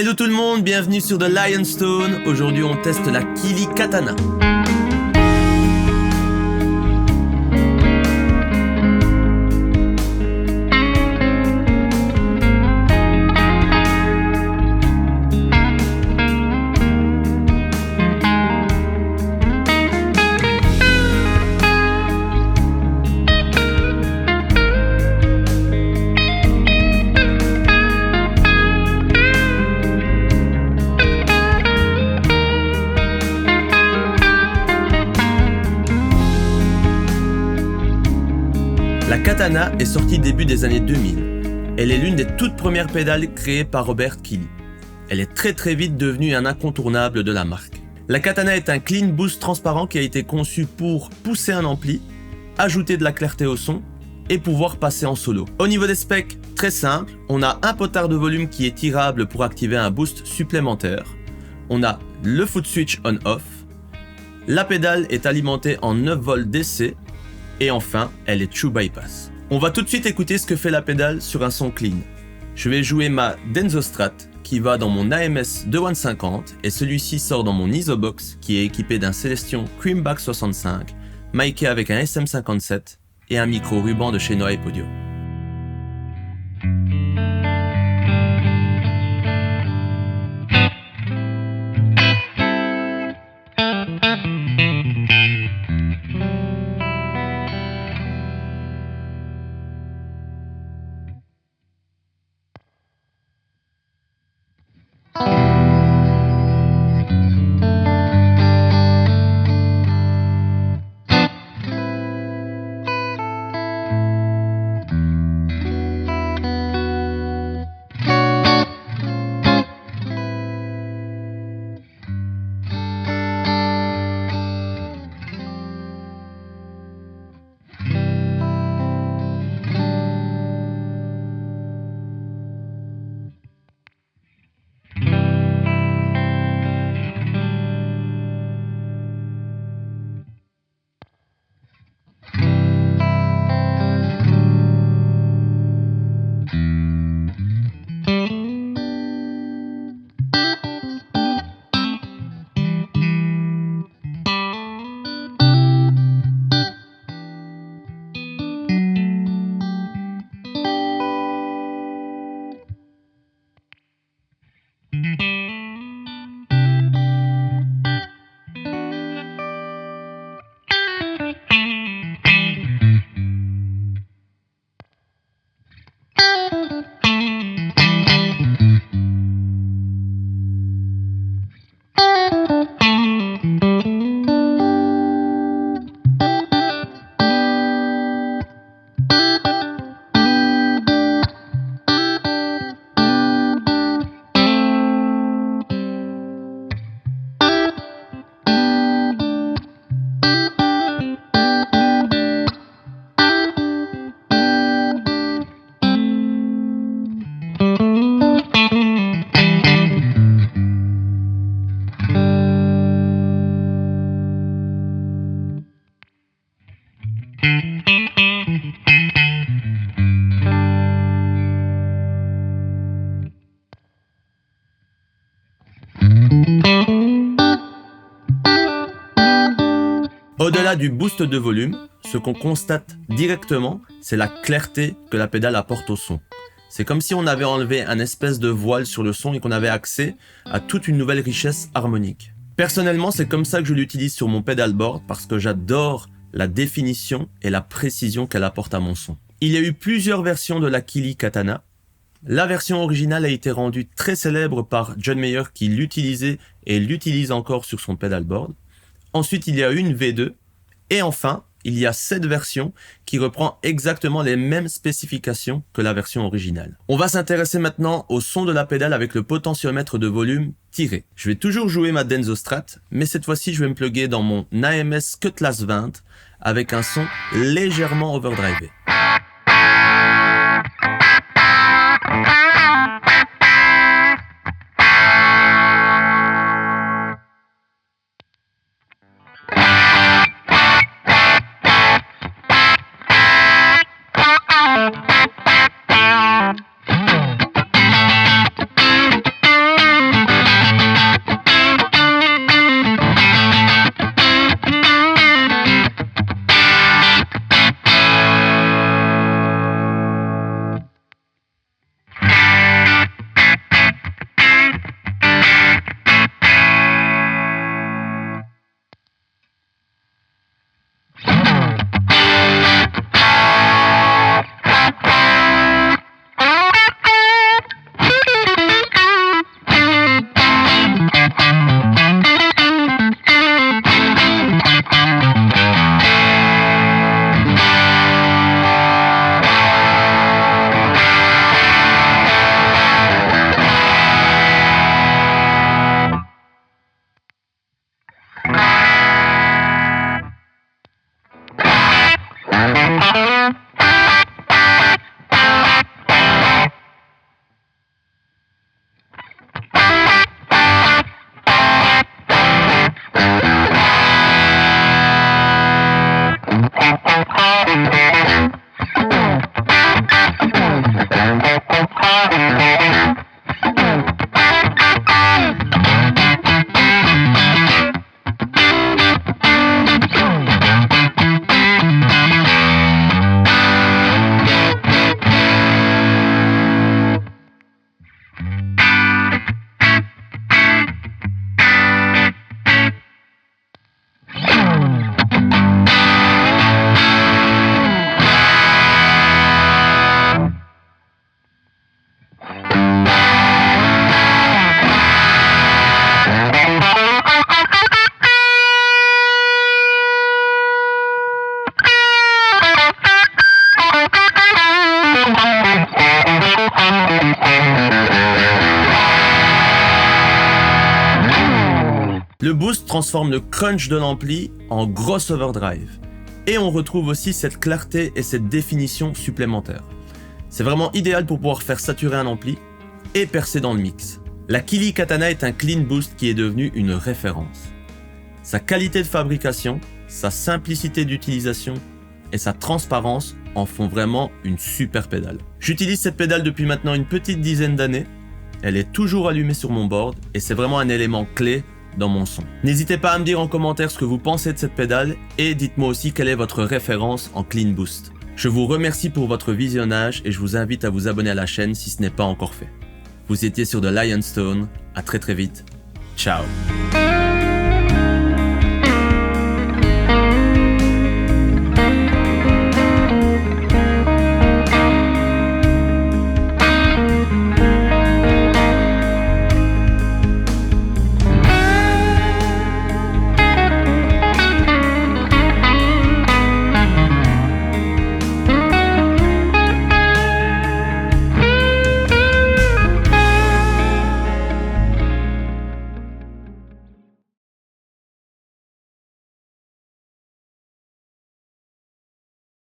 Hello tout le monde, bienvenue sur The Lionstone. Aujourd'hui on teste la Kili Katana. La Katana est sortie début des années 2000. Elle est l'une des toutes premières pédales créées par Robert Kili. Elle est très vite devenue un incontournable de la marque. La Katana est un clean boost transparent qui a été conçu pour pousser un ampli, ajouter de la clarté au son et pouvoir passer en solo. Au niveau des specs, très simple, on a un potard de volume qui est tirable pour activer un boost supplémentaire. On a le foot switch on-off. La pédale est alimentée en 9 volts DC. Et enfin, elle est True Bypass. On va tout de suite écouter ce que fait la pédale sur un son clean. Je vais jouer ma Denso Strat qui va dans mon AMS 2150 et celui-ci sort dans mon Isobox qui est équipé d'un Celestion Creamback 65, miké avec un SM57 et un micro ruban de chez Noaip Audio. Au-delà du boost de volume, ce qu'on constate directement, c'est la clarté que la pédale apporte au son. C'est comme si on avait enlevé un espèce de voile sur le son et qu'on avait accès à toute une nouvelle richesse harmonique. Personnellement, c'est comme ça que je l'utilise sur mon pedalboard parce que j'adore la définition et la précision qu'elle apporte à mon son. Il y a eu plusieurs versions de la Kili Katana. La version originale a été rendue très célèbre par John Mayer qui l'utilisait et l'utilise encore sur son pedalboard. Ensuite, il y a eu une V2. Et enfin, il y a cette version qui reprend exactement les mêmes spécifications que la version originale. On va s'intéresser maintenant au son de la pédale avec le potentiomètre de volume tiré. Je vais toujours jouer ma Denso Strat, mais cette fois-ci, je vais me plugger dans mon AMS Cutlass 20 avec un son légèrement overdrivé. Le boost transforme le crunch de l'ampli en grosse overdrive. Et on retrouve aussi cette clarté et cette définition supplémentaire. C'est vraiment idéal pour pouvoir faire saturer un ampli et percer dans le mix. La Kili Katana est un clean boost qui est devenu une référence. Sa qualité de fabrication, sa simplicité d'utilisation et sa transparence en font vraiment une super pédale. J'utilise cette pédale depuis maintenant une petite dizaine d'années. Elle est toujours allumée sur mon board et c'est vraiment un élément clé dans mon son. N'hésitez pas à me dire en commentaire ce que vous pensez de cette pédale et dites-moi aussi quelle est votre référence en clean boost. Je vous remercie pour votre visionnage et je vous invite à vous abonner à la chaîne si ce n'est pas encore fait. Vous étiez sur The Lion's Tone, à très vite, ciao.